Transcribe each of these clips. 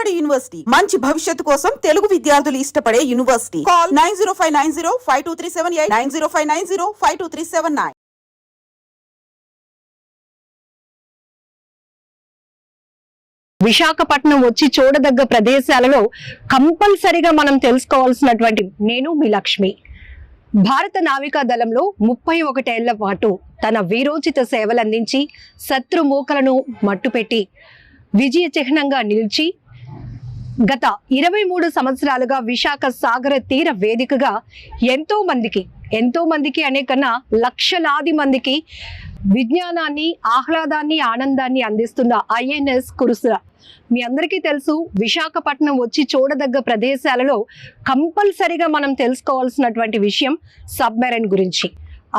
Vijayawada university మంచి భవిష్యత్తు కోసం తెలుగు విద్యార్థులు ఇష్టపడే యూనివర్సిటీ. కాల్ 9059052378 9059052379. విశాఖపట్నం వచ్చి చూడదగ్గ ప్రదేశాలలో కంపల్సరిగా మనం తెలుసుకోవాల్సినటువంటి నేను మీ లక్ష్మి. భారత నావికా దళంలో 31 ఏళ్ల పాటు తన వీరోచిత సేవలందించి శత్రుమూకలను మట్టుపెట్టి విజయ చిహ్నంగా నిలిచి గత 23 సంవత్సరాలుగా విశాఖ సాగర తీర వేదికగా ఎంతో మందికి అనే కన్నా లక్షలాది మందికి విజ్ఞానాన్ని, ఆహ్లాదాన్ని, ఆనందాన్ని అందిస్తున్న ఐఎన్ఎస్ కురుసుల. మీ అందరికీ తెలుసు, విశాఖపట్నం వచ్చి చూడదగ్గ ప్రదేశాలలో కంపల్సరిగా మనం తెలుసుకోవాల్సినటువంటి విషయం సబ్మెరైన్ గురించి.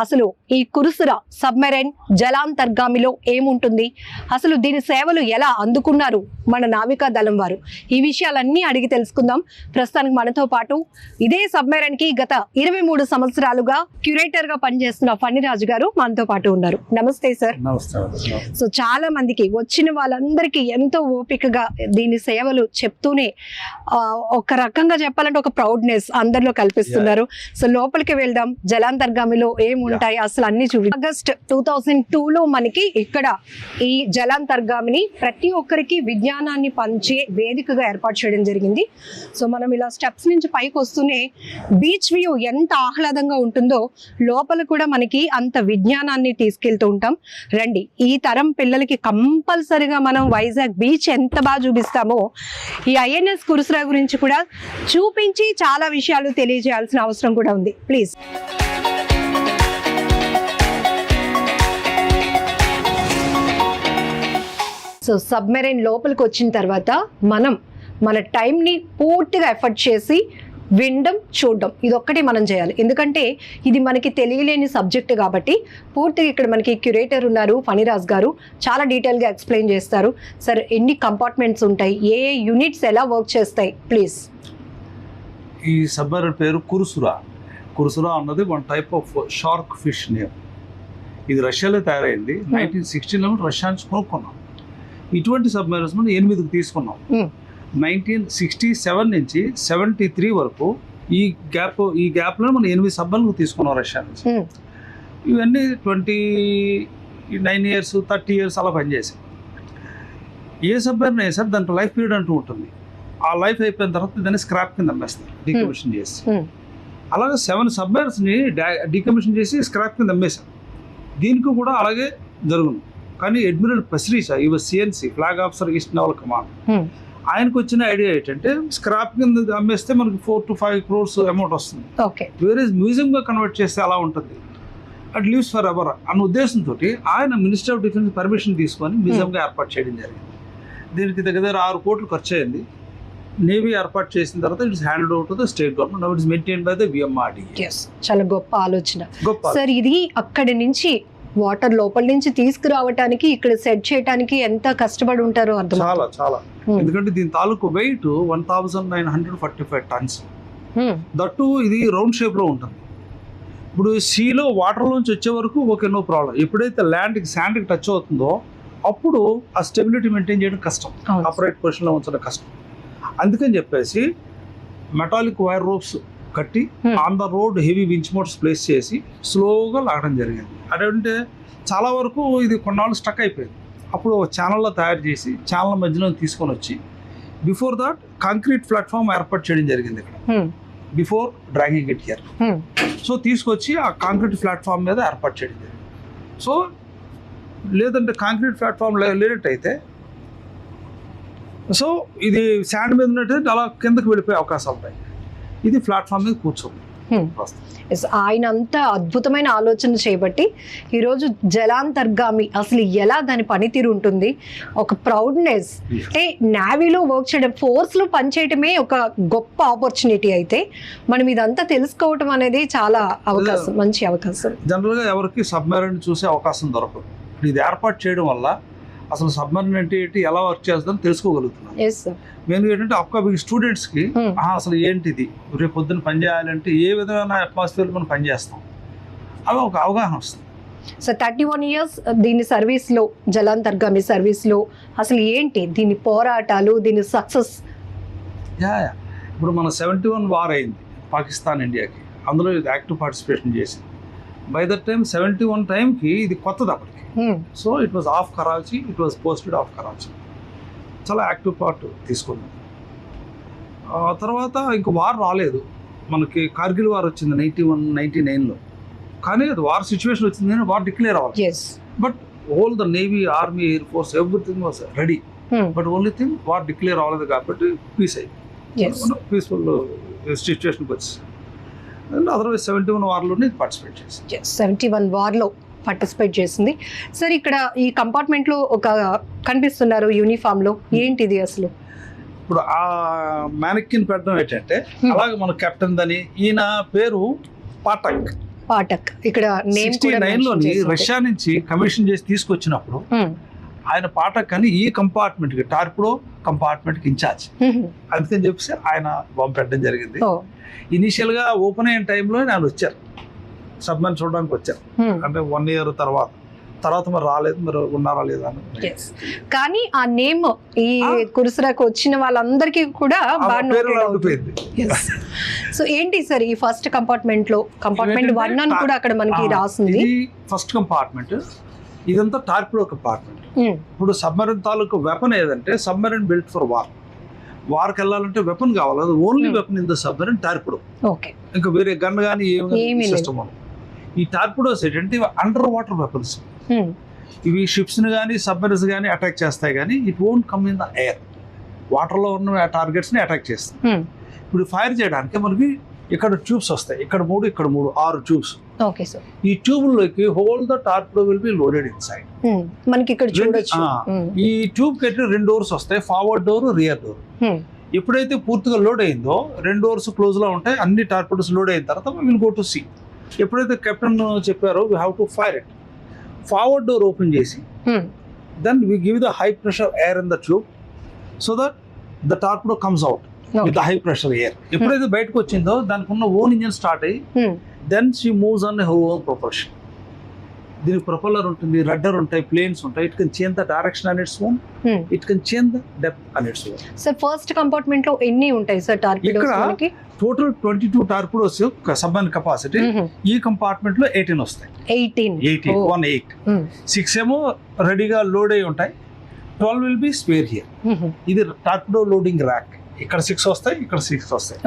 అసలు ఈ కురుసుర సబ్మెరైన్ జలాంతర్గామిలో ఏముంటుంది, అసలు దీని సేవలు ఎలా అందుకున్నారు మన నావికా దళం వారు, ఈ విషయాలన్నీ అడిగి తెలుసుకుందాం. ప్రస్తుతానికి మనతో పాటు ఇదే సబ్మెరైన్ కి గత 23 సంవత్సరాలుగా క్యూరేటర్ గా పనిచేస్తున్న ఫణిరాజు గారు మనతో పాటు ఉన్నారు. నమస్తే సార్. సో చాలా మందికి వచ్చిన వాళ్ళందరికీ ఎంతో ఓపికగా దీని సేవలు చెప్తూనే ఒక రకంగా చెప్పాలంటే ఒక ప్రౌడ్నెస్ అందరిలో కల్పిస్తున్నారు. సో లోపలికి వెళ్దాం, జలాంతర్గామిలో ఉంటాయి అసలు అన్ని చూపి. ఆగస్ట్ 2002లో మనకి ఇక్కడ ఈ జలాంతర్గామిని ప్రతి ఒక్కరికి విజ్ఞానాన్ని పంచే వేదికగా ఏర్పాటు చేయడం జరిగింది. సో మనం ఇలా స్టెప్స్ నుంచి పైకి వస్తూనే బీచ్ వ్యూ ఎంత ఆహ్లాదంగా ఉంటుందో లోపల కూడా మనకి అంత విజ్ఞానాన్ని తీసుకెళ్తూ ఉంటాం. రండి, ఈ తరం పిల్లలకి కంపల్సరిగా మనం వైజాగ్ బీచ్ ఎంత బాగా చూపిస్తామో ఈ ఐఎన్ఎస్ కురుసుల గురించి కూడా చూపించి చాలా విషయాలు తెలియజేయాల్సిన అవసరం కూడా ఉంది. ప్లీజ్. సో సబ్మెరైన్ లోపలికి వచ్చిన తర్వాత మనం మన టైంని పూర్తిగా ఎఫర్ట్ చేసి వినడం, చూడడం ఇదొక్కటి మనం చేయాలి. ఎందుకంటే ఇది మనకి తెలియలేని సబ్జెక్ట్ కాబట్టి పూర్తిగా ఇక్కడ మనకి క్యూరేటర్ ఉన్నారు ఫణిరాజ్ గారు, చాలా డీటెయిల్గా ఎక్స్ప్లెయిన్ చేస్తారు. సార్, ఎన్ని కంపార్ట్మెంట్స్ ఉంటాయి, ఏ యూనిట్స్ ఎలా వర్క్ చేస్తాయి ప్లీజ్. ఈ సబ్మెరైన్ పేరు కురుసురా. కురుసురా అన్నది one type of shark fish name. ఇది రష్యాలో తయారైంది. 1916లో రష్యా నుంచి కొనుక్కున్నాం. ఇటువంటి సబ్మెరైన్స్ మనం 8కి తీసుకున్నాం. 1967 నుంచి 73 వరకు ఈ గ్యాప్లో మనం 8 సబ్మెరైన్లు తీసుకున్నాం రష్యా నుంచి. ఇవన్నీ 29 ఇయర్స్ 30 ఇయర్స్ అలా పనిచేసాయి. ఏ సబ్మెరైన్ అయినా సరే దాంట్లో లైఫ్ పీరియడ్ అంటూ ఉంటుంది. ఆ లైఫ్ అయిపోయిన తర్వాత దాన్ని స్క్రాప్ కింద అమ్మేస్తారు, డీకమిషన్ చేసి. అలాగే 7 సబ్మెరైన్స్ని డీకమిషన్ చేసి స్క్రాప్ కింద అమ్మేశారు. దీనికి కూడా అలాగే జరుగును. కానీ అడ్మిరల్ పసిరీషా, ఈ CNC flag officer east naval command, ఆయనకు వచ్చిన ఐడియా ఏంటంటే స్క్రాప్ కింద అమ్మేస్తే మనకి 4 to 5 crores అమౌంట్ వస్తుంది. వేరే మ్యూజియంగా కన్వర్ట్ చేస్తే అలా ఉంటుంది, అట్ లీవ్స్ ఫర్ ఎవర్ అన్న ఉద్దేశంతో ఆయన మినిస్టర్ ఆఫ్ డిఫెన్స్ పర్మిషన్ తీసుకొని మ్యూజియంగా ఏర్పాటు చేయడం జరిగింది. దీనికి దగ్గర 6 కోట్లు ఖర్చు అయింది. నేవీ ఏర్పాటు చేసిన తర్వాత it's hand over to the state government. Now it's maintained by the VMRD. చాలా గొప్ప ఆలోచన సార్. ఇది అక్కడి నుంచి వాటర్ లోపల నుంచి తీసుకురావడానికి ఇక్కడ సెట్ చేయడానికి ఎంత కష్టపడి ఉంటారో అర్థం. చాలా ఎందుకంటే దీని తాలూకు వెయిట్ 1945 tons. దట్టు ఇది రౌండ్ షేప్ లో ఉంటుంది. ఇప్పుడు సీలో వాటర్ లోంచి వచ్చే వరకు ఓకే, నో ప్రాబ్లం. ఎప్పుడైతే ల్యాండ్కి శాండ్కి టచ్ అవుతుందో అప్పుడు ఆ స్టెబిలిటీ మెయింటైన్ చేయడం కష్టం, ఆపరేట్ పొజిషన్ లో ఉంచడం కష్టం. అందుకని చెప్పేసి మెటాలిక్ వైర్ రోప్స్ కట్టి on the road heavy winch మోట్స్ ప్లేస్ చేసి స్లోగా లాగడం జరిగింది. అదేంటే చాలా వరకు ఇది కొన్నాళ్ళు స్టక్ అయిపోయింది. అప్పుడు ఛానల్లో తయారు చేసి ఛానల్ మధ్యలో తీసుకొని వచ్చి బిఫోర్ దట్ కాంక్రీట్ ప్లాట్ఫామ్ ఏర్పాటు చేయడం జరిగింది ఇక్కడ, before dragging it here. So తీసుకొచ్చి ఆ కాంక్రీట్ ప్లాట్ఫామ్ మీద ఏర్పాటు చేయడం జరిగింది. సో లేదంటే కాంక్రీట్ ప్లాట్ఫామ్ లేనట్టయితే సో ఇది శాండ్ మీద ఉన్నట్టయితే అలా కిందకి వెళ్ళిపోయే అవకాశాలు ఉంటాయి. ఇది ప్లాట్ఫామ్ మీద కూర్చోండి. ఆయన అంతా అద్భుతమైన ఆలోచన చేయబట్టి ఈరోజు జలాంతర్గామి అసలు ఎలా దాని పనితీరు ఉంటుంది, ఒక ప్రౌడ్నెస్. అంటే నేవీలో వర్క్ చేయడం, ఫోర్స్లో పనిచేయటమే ఒక గొప్ప ఆపర్చునిటీ. అయితే మనం ఇదంతా తెలుసుకోవటం అనేది చాలా అవకాశం, మంచి అవకాశం. జనరల్గా ఎవరికి సబ్మెరైన్ చూసే అవకాశం దొరకదు. ఇది ఏర్పాటు చేయడం వల్ల అసలు సబ్మెరైన్ అంటే ఏంటి, ఎలా వర్క్ చేస్తుందని తెలుసుకోగలుగుతున్నాం. మేము ఏంటంటే అప్కమింగ్ స్టూడెంట్స్కి అసలు ఏంటిది, రేపు పొద్దున్న పని చేయాలంటే ఏ విధమైన అట్మాస్ఫియర్ మనం పనిచేస్తాం అవి ఒక అవగాహన వస్తుంది. సో 31 years దీని సర్వీస్లో, జలాంతర్గామి సర్వీస్లో అసలు ఏంటి దీని పోరాటాలు, దీని సక్సెస్ ఇప్పుడు మన 71 వార్ అయింది పాకిస్తాన్ ఇండియాకి, అందులో ఇది యాక్టివ్ పార్టిసిపేషన్ చేసింది. బై దట్ టైం 71 టైంకి ఇది కొత్తది అప్పటికి. So it was of Karachi, it was posted of Karachi. చాలా యాక్టివ్ పార్ట్ తీసుకుంది. తర్వాత ఇంక వార్ రాలేదు మనకి. కార్గిల్ వార్ వచ్చింది 99లో, కానీ అది వార్ సిచ్యువేషన్ వచ్చింది కానీ వార్ డిక్లేర్ అవ్వాలి. But whole the navy, army, air force everything was ready. But only thing war declare అవ్వలేదు కాబట్టి పీస్ అయింది, పీస్ఫుల్ సిచ్యువేషన్కి వచ్చి. అండ్ అదర్వైజ్ 71 వార్లోనే పార్టిసిపేట్ చేసింది. 71 వార్లో పార్టిసిపేట్ చేసింది. సార్ ఇక్కడ ఈ కంపార్ట్మెంట్లో ఒక కనిపిస్తున్నారు యూనిఫామ్లో, ఏంటిది అసలు? ఇప్పుడు ఆ మ్యానిక్కిన్ పెట్టడం ఏంటంటే అలాగే మన కెప్టెన్ అని, ఈయన పేరు పాఠక్. ఇక్కడ 69లోని రష్యా నుంచి కమిషన్ చేసి తీసుకొచ్చినప్పుడు ఆయన పాఠక్ అని ఈ కంపార్ట్మెంట్ కి, టార్పిడో కంపార్ట్మెంట్ కి ఇన్ఛార్జ్. అందుకని చెప్పేసి ఆయన బాంబు పెట్టడం జరిగింది. ఇనిషియల్ గా ఓపెన్ అయిన టైంలో ఆయన వచ్చారు, సబ్మెరైన్ చూడడానికి వచ్చారు. అంటే 1 year తర్వాత మరి రాలేదు, మరి ఉన్నారా లేదా అని. కానీ ఆ నేమ్ ఈ కురుసరాకు వచ్చిన వాళ్ళందరికీ కూడా సో ఏంటి సార్ ఈ ఫస్ట్ కంపార్ట్మెంట్ లో, కంపార్ట్మెంట్ 1 అని కూడా అక్కడ మనకి రాసింది. ఫస్ట్ కంపార్ట్మెంట్ ఇదంతా టార్పిడో కంపార్ట్మెంట్. ఇప్పుడు సబ్మెరైన్ తాలూకు వెపన్ ఏదంటే సబ్మెరైన్ బిల్ట్ ఫర్ వార్కి వెళ్ళాలంటే వెపన్ కావాలి. అది only weapon in the submarine torpedo. ఇంకా వేరే గన్ కానీ ఏమి సిస్టమ్. ఈ టార్పిడోస్ ఏంటంటే అండర్ వాటర్ వెపన్స్. ఇవి షిప్స్ ని కానీ సబ్మెరైన్స్ కానీ అటాక్ చేస్తాయి, కానీ it won't come in the air. Water లో ఉన్న టార్గెట్స్ ని అటాక్ చేస్తాయి. ఇప్పుడు ఫైర్ చేయడానికి మనకి ఇక్కడ ట్యూబ్స్ వస్తాయి, ఇక్కడ 3 ఇక్కడ 3 6 ట్యూబ్స్. ఈ ట్యూబ్లోకి whole the torpedo will be loaded inside. మనకి ఇక్కడ చూడొచ్చు ఈ ట్యూబ్ కి 2 డోర్స్ వస్తాయి, ఫార్వర్డ్ డోర్, రియర్ డోర్. ఎప్పుడైతే పూర్తిగా లోడ్ అయిందో 2 doors క్లోజ్ లో ఉంటాయి. అన్ని టార్పిడోస్ లోడ్ అయిన తర్వాత విల్ గో టు సీ. ఎప్పుడైతే కెప్టెన్ చెప్పారో we have to fire it. Forward door open చేసి then we give the high pressure air in the tube so that the torpedo comes out with the high pressure air. ఎప్పుడైతే బయటకు వచ్చిందో దానికి ఉన్న own engine start అయ్యి then she moves on her own propulsion. దీనికి propeller ఉంటుంది, rudder ఉంటాయి, planes ఉంటాయి. It can change the direction on its own, it can change the depth on its own. Sir first compartment లో ఎన్ని ఉంటాయి sir torpedoes? మనకి total 22 torpedoes submarine capacity. ఈ compartment లో 18 వస్తాయి. 18 6 ఏమో రెడీగా లోడ్ అయి ఉంటాయి, 12 విల్ బి స్పేర్ హియర్. ఇది టార్పిడో లోడింగ్ ర్యాక్. ఇక్కడ 6 వస్తాయి, ఇక్కడ 6 వస్తాయి.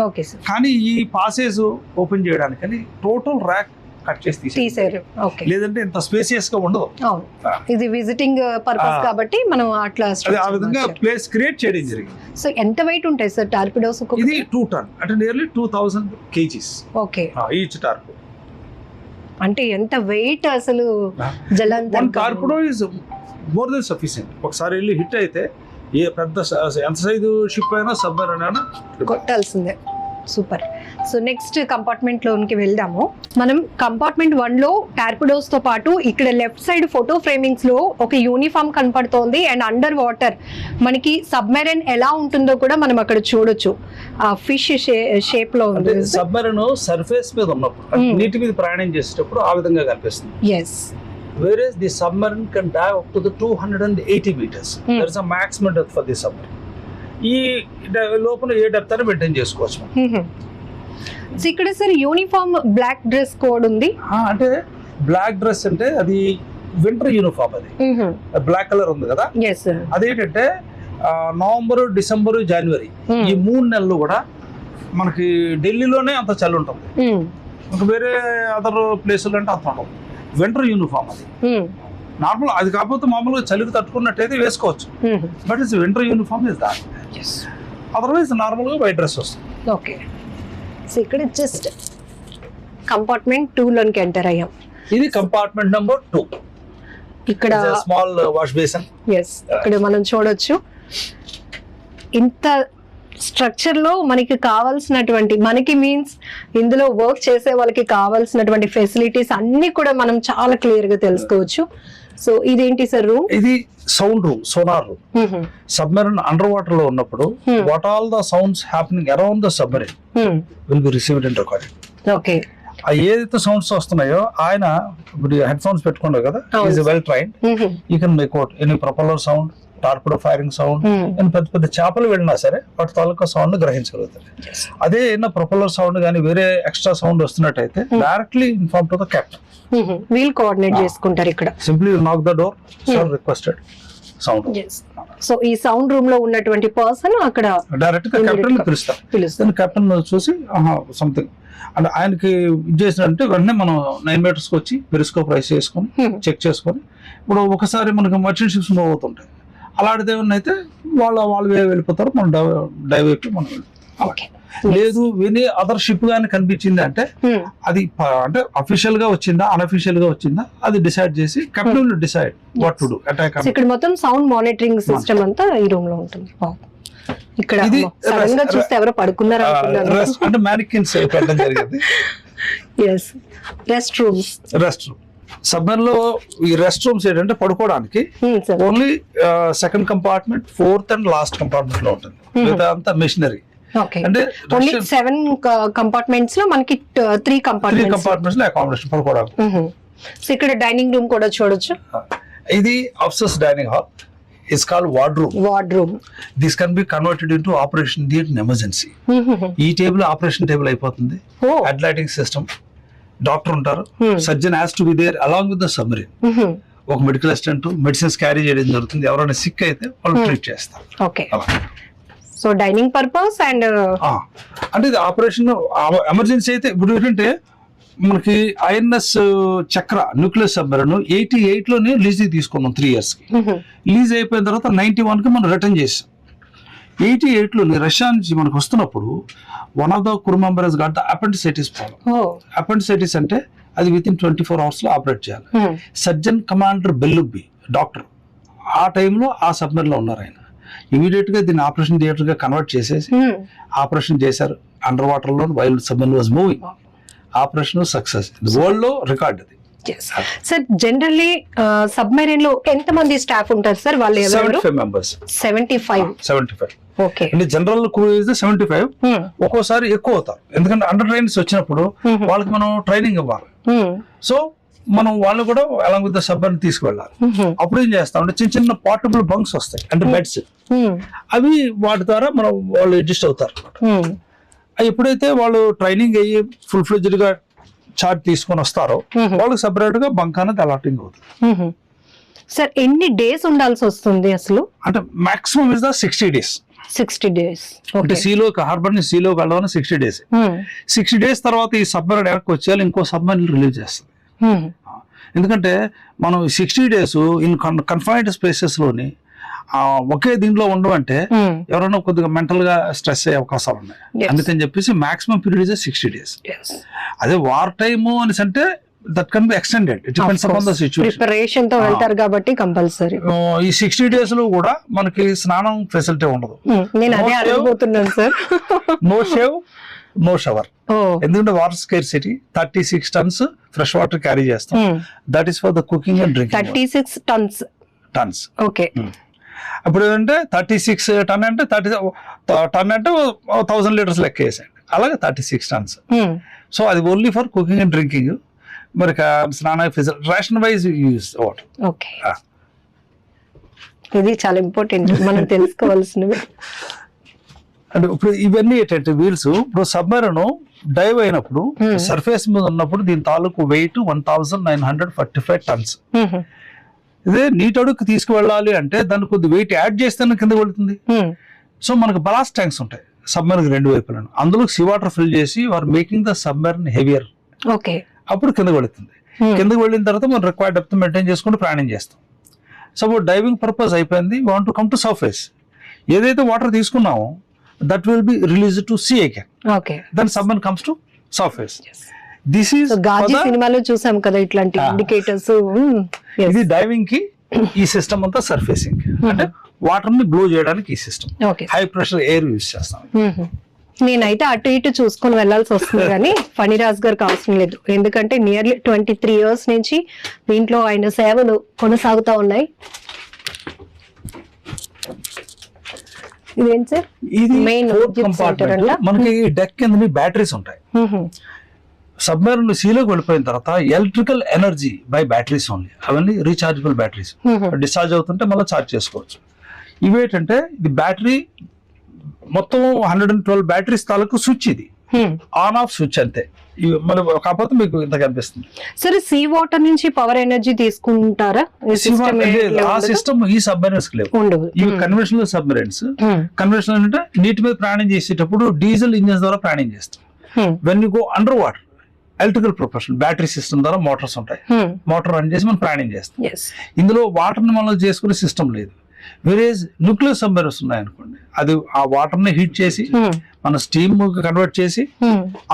కానీ ఈ పాసేజ్ ఓపెన్ చేయడానికి టోటల్ ర్యాక్ కట్ చేసి తీసారు. లేదంటే ఇంత స్పేసియస్ గా ఉండదు. ఇది విజిటింగ్ పర్పస్ కాబట్టి మనం అట్లా ఆ విధంగా ప్లేస్ క్రియేట్ చేయడం జరిగింది. సో ఎంత వెయిట్ ఉంటాయి సార్ టార్పిడోస్? ఇది 2 ton, అంటే nearly 2000 kgs. Okay, each torpedo. అంటే ఎంత వెయిట్ అసలు జలంతర్. Torpedo is more than sufficient. ఒకసారి వెళ్ళి హిట్ అయితే ఏ పెద్ద ఎంత సైజు షిప్ అయినా సబ్మెరైన్ అయినా కొట్టాల్సిందే. సూపర్. సో నెక్స్ట్ కంపార్ట్మెంట్ లోనికి వెళ్దాము. మనం కంపార్ట్మెంట్ 1 లో టార్పిడోస్ తో పాటు ఇక్కడ లెఫ్ట్ సైడ్ ఫోటో ఫ్రేమింగ్స్ లో ఒక యూనిఫామ్ కనపడుతోంది. అండ్ అండర్ వాటర్ మనకి సబ్మెరైన్ ఎలా ఉంటుందో కూడా మనం అక్కడ చూడొచ్చు. ఫిష్ షేప్ లో ఉంది. సబ్మెరైన్ సర్ఫేస్ మీద ఉన్నప్పుడు నీటి మీద ప్రయాణం చేసేటప్పుడు ఆ విధంగా కనిపిస్తుంది. Yes. whereas the submarine can dive up to the 280 meters. There is a maximum depth for the submarine. ఈ లోపల ఏ డెప్త్ అని మెయింటైన్ చేసుకోవచ్చు. ఇక్కడ sir uniform black dress code ఉంది. అంటే బ్లాక్ డ్రెస్ అంటే అది వింటర్ యూనిఫామ్. అది బ్లాక్ కలర్ ఉంది కదా. అదేంటంటే నవంబర్, డిసెంబర్, జనవరి ఈ 3 నెలలు కూడా మనకి ఢిల్లీలోనే అంత చలి ఉంటుంది. ఇంకా వేరే అదర్ ప్లేసులు అంటే అంత ఉండవు. వింటర్ యూనిఫామ్ అది. నార్మల్ అది కాకపోతే మామూలుగా చలికి తట్టుకున్నట్టయితే వేసుకోవచ్చు. But it's winter uniform is that. Otherwise normal గా వైట్ డ్రెస్ వస్తుంది. ఓకే. సో ఇక్కడ జస్ట్ కంపార్ట్మెంట్ 2 లోకి ఎంటర్ అయ్యాం. ఇది కంపార్ట్మెంట్ నెంబర్ 2. ఇక్కడ స్మాల్ వాష్ బేసిన్. ఇక్కడ మనం చూడొచ్చు ఇంత స్ట్రక్చర్ లో మనకి కావాల్సినటువంటి, మనకి మీన్స్ ఇందులో వర్క్ చేసే వాళ్ళకి కావాల్సినటువంటి ఫెసిలిటీస్ అన్ని కూడా మనం చాలా క్లియర్ గా తెలుసుకోవచ్చు. సో ఇదేంటి సార్ రూమ్? ఇది sound room, sonar room. Submarine under water లో ఉన్నప్పుడు what all the sounds happening around the submarine will be received and recorded. Okay. ఏదైతే సౌండ్స్ వస్తున్నాయో ఆయన ఇప్పుడు హెడ్ ఫోన్స్ పెట్టుకున్నారు కదా, is well trained. You can make out any propeller sound, torpedo firing sound, పెద్ద పెద్ద చేపలు వెళ్ళినా సరే వాటి తాలూకా సౌండ్ గ్రహించగలుగుతారు. అదే ఏదైనా ప్రొపల్లర్ సౌండ్ కానీ వేరే ఎక్స్ట్రా సౌండ్ వస్తున్నట్టయితే directly inform to the captain. We'll coordinate చేసుకుంటారు ఇక్కడ. Simply knock the door, sir requested sound. So ఈ సౌండ్ రూమ్ లో ఉన్నటువంటి పర్సన్ అక్కడ డైరెక్ట్ గా కెప్టెన్ పిలుస్తారు. కెప్టెన్ చూసి సంథింగ్ అంటే ఆయనకి ఇది చేసినట్టే వెంటనే మనం 9 meters కి వచ్చి పెరిస్కోప్ రైస్ చేసుకొని చెక్ చేసుకొని, ఇప్పుడు ఒకసారి మనకి మర్చెంట్ షిప్స్ మూవ్ అవుతుంటాయి, అలాంటిది ఏమన్నా అయితే వాళ్ళు వెళ్ళిపోతారు, మనం డైవర్ట్ మనం వెళ్ళిపోతాం. లేదు విని అదర్ షిప్ గానీ కనిపించింది అంటే అది అంటే అఫీషియల్ గా వచ్చిందా అన్అఫీషియల్ గా వచ్చిందా అది డిసైడ్ చేసి captain will decide what to do attack. ఇక్కడ మొత్తం సౌండ్ మానిటరింగ్ సిస్టమ్ అంతా ఈ రూమ్ లో ఉంటుంది. ఇక్కడ సడన్ గా చూస్తే ఎవరో పడుకున్నారా అంటే మ్యానికిన్స్ పెట్టడం జరిగింది. రెస్ట్ రూమ్ సబ్మెరీన్ లో ఈ రెస్ట్ రూమ్స్ ఏంటంటే పడుకోవడానికి only second compartment, 4th and last compartment లో ఉంటుంది. అంతా మెషినరీ. అంటే 7 కంపార్ట్మెంట్స్ లో మనకి 3 కంపార్ట్మెంట్స్ లో అకామిడేషన్ పడుకోవడానికి. ఇక్కడ డైనింగ్ రూమ్ కూడా చూడొచ్చు. ఇది officers dining hall. It's called wardroom. This can be converted into operation theatre in emergency. ఈ టేబుల్ ఆపరేషన్ టేబుల్ అయిపోతుంది. హెడ్ లైటింగ్ సిస్టమ్, డాక్టర్ ఉంటారు, surgeon has to be there along with the submarine. ఒక medical assistant medicines carry చేయడం జరుగుతుంది. ఎవరైనా sick అయితే వాళ్ళు treat చేస్తారు. Okay, so dining purpose and అంటే ఇది ఆపరేషన్ ఎమర్జెన్సీ అయితే ఇప్పుడు ఏంటంటే మనకి ఐఎన్ఎస్ చక్ర న్యూక్లియర్ సబ్మెరీన్ 88 లోనే లీజ్ తీసుకున్నాం 3 years కి. లీజ్ అయిపోయిన తర్వాత 91 కి మనం రిటర్న్ చేసాం. 88 లోనే రష్యా నుంచి మనకు వస్తున్నప్పుడు one of the crew members got the appendicitis problem. Appendicitis అంటే అది వితిన్ 24 hours లో ఆపరేట్ చేయాలి. సర్జన్ కమాండర్ బెల్లుబ్బి డాక్టర్ ఆ టైంలో ఆ సబ్మెరీన్ లో ఉన్నారు. ఆయన ఇమీడియట్ గా దీన్ని ఆపరేషన్ థియేటర్ గా కన్వర్ట్ చేసేసి ఆపరేషన్ చేశారు. అండర్ వాటర్ లో while submarine was moving. Operation success, world లో రికార్డ్ అది. సార్ జనరల్లీ సబ్మెరీన్ లో ఎంత మంది స్టాఫ్ ఉంటారు సార్? వాళ్ళు 75 members. 75. ఓకే, అంటే జనరల్ క్రూ ఇస్ 75. ఒక్కోసారి ఎక్కువ అవుతారు, ఎందుకంటే అండర్ ట్రైన్స్ వచ్చినప్పుడు వాళ్ళకి మనం ట్రైనింగ్ ఇవ్వాలి. సో మనం వాళ్ళు కూడా అలాంగ్ విత్ ద సబ్మెరీన్ తీసుకువెళ్ళాలి. అప్పుడు ఏం చేస్తాం అంటే చిన్న చిన్న పోర్టబుల్ బంక్స్ వస్తాయి అంటే బెడ్స్, అవి వాటి ద్వారా మనం వాళ్ళు అడ్జస్ట్ అవుతారు. ఎప్పుడైతే వాళ్ళు ట్రైనింగ్ అయ్యి ఫుల్ ఫ్లెడ్జ్డ్ గా చార్ట్ తీసుకొని వస్తారో వాళ్ళకి సెపరేట్ గా బంక్ అనేది అలాటింగ్ అవుతుంది. సార్ ఎన్ని డేస్ ఉండాల్సి వస్తుంది అసలు? అంటే maximum is the 60 days. 60 days. అంటే సీలో హార్బర్ ని సీలోకి వెళ్ళడం 60 days. 60 days తర్వాత ఈ సబ్మెరీన్ వెనక్కి వచ్చేయాలి, ఇంకో సబ్మెరీన్ రిలీజ్ చేస్తుంది. ఎందుకంటే మనం 60 days ఇన్ కన్ఫైన్డ్ స్పేసెస్ లోని ఒకే దీంట్లో ఉండమంటే ఎవరైనా కొద్దిగా మెంటల్ గా స్ట్రెస్ అయ్యే అవకాశాలు ఉన్నాయి. అందుకని చెప్పేసి మాక్సిమం పీరియడ్ ఇస్ 60 days. అదే వార్ టైమ్ అని అంటే that can be extended, it depends upon the situation. Preparation తో వెళ్తారు కాబట్టి కంపల్సరీ. ఈ 60 days లో కూడా మనకి స్నానం ఫెసిలిటీ ఉండదు. నేను అదే అడగబోతున్నాను sir. No shave, no shower. ఎందుకంటే water scarcity 36 tons fresh water carry చేస్తాం. That is for the cooking and drinking. 36 tons. Okay, అప్పుడు ఏంటంటే 36 ton అంటే 30 ton అంటే 1000 liters లెక్క వేసాడు. అలాగే 36 tons. సో అది only for cooking and drinking. మరి స్నాన ration wise use water. Okay, ఇది చాలా ఇంపార్టెంట్ మనం తెలుసుకోవాల్సినవి. అంటే ఇప్పుడు ఇవన్నీ ఏంటంటే వీల్స్ ఇప్పుడు సబ్మెరీన్ డైవ్ అయినప్పుడు సర్ఫేస్ మీద ఉన్నప్పుడు దీని తాలూకు వెయిట్ 1945 tons. ఇదే నీటి అడుగుకి తీసుకువెళ్ళాలి అంటే దాన్ని కొద్ది వెయిట్ యాడ్ చేస్తేనే కింద వెళ్తుంది. సో మనకు బలాస్ట్ ట్యాంక్స్ ఉంటాయి సబ్మెరీన్ 2 వైపులను. అందులో సీ వాటర్ ఫిల్ చేసి are making the submarine heavier. Okay, అప్పుడు కిందకి వెళుతుంది. కిందకి వెళ్ళిన తర్వాత మనం రిక్వైర్డ్ డెప్త్ మెయింటైన్ చేసుకుంటూ ప్రయాణం చేస్తాం. సో డైవింగ్ పర్పస్ అయిపోయింది, want to come to surface. ఏదైతే వాటర్ తీసుకున్నామో that will be release to sea again. Okay, then submarine comes to surface. This is Ghazi సినిమాలో చూసాం కదా ఇట్లాంటి ఇండికేటర్స్. ఇది డైవింగ్ కి ఈ సిస్టమ్ అంతా సర్ఫేసింగ్ అంటే వాటర్ ని బ్లో చేయడానికి ఈ system. High pressure air use చేస్తాం. నేనైతే అటు ఇటు చూసుకొని వెళ్లాల్సి వస్తుంది కానీ ఫణిరాజ్ గారికి అవసరం లేదు, ఎందుకంటే నియర్లీ 23 years నుంచి దీంట్లో ఆయన సేవలు కొనసాగుతా ఉన్నాయి. ఇదేంటి సార్? ఇది మెయిన్ కంపార్ట్మెంట్. మనకి డెక్ కింద బ్యాటరీస్ ఉంటాయి. సబ్మెరీన్ సీలోకి వెళ్ళిపోయిన తర్వాత electrical energy by batteries only. అవన్నీ రీఛార్జబుల్ బ్యాటరీస్. డిశ్చార్జ్ అవుతుంటే మళ్ళీ ఛార్జ్ చేసుకోవచ్చు. ఇవేంటంటే ఇది బ్యాటరీ మొత్తం 112 బ్యాటరీస్ తాలూకు స్విచ్, ఇది ఆన్ ఆఫ్ స్విచ్ అంతే. ఇవి మరి కాకపోతే మీకు ఇంత కనిపిస్తుంది. సరే, సీ వాటర్ నుంచి పవర్ ఎనర్జీ తీసుకుంటారా? ఆ సిస్టమ్ ఈ సబ్మెరైన్స్ లేవు. ఇవి కన్వెన్షనల్ సబ్మెరైన్స్. కన్వెన్షనల్ అంటే నీటి మీద ప్రయాణం చేసేటప్పుడు డీజిల్ ఇంజిన్ ద్వారా ప్రయాణం చేస్తాం. When you go under water, electrical propulsion battery system ద్వారా మోటార్స్ ఉంటాయి. మోటార్ రన్ చేసి మనం ప్రయాణం చేస్తాం. ఇందులో వాటర్ ని మనం చేసుకునే సిస్టమ్ లేదు. వేరేజ్ న్యూక్లియర్ సబ్మెరైన్స్ ఉన్నాయనుకోండి, అది ఆ వాటర్ ని హీట్ చేసి మన స్టీమ్ కన్వర్ట్ చేసి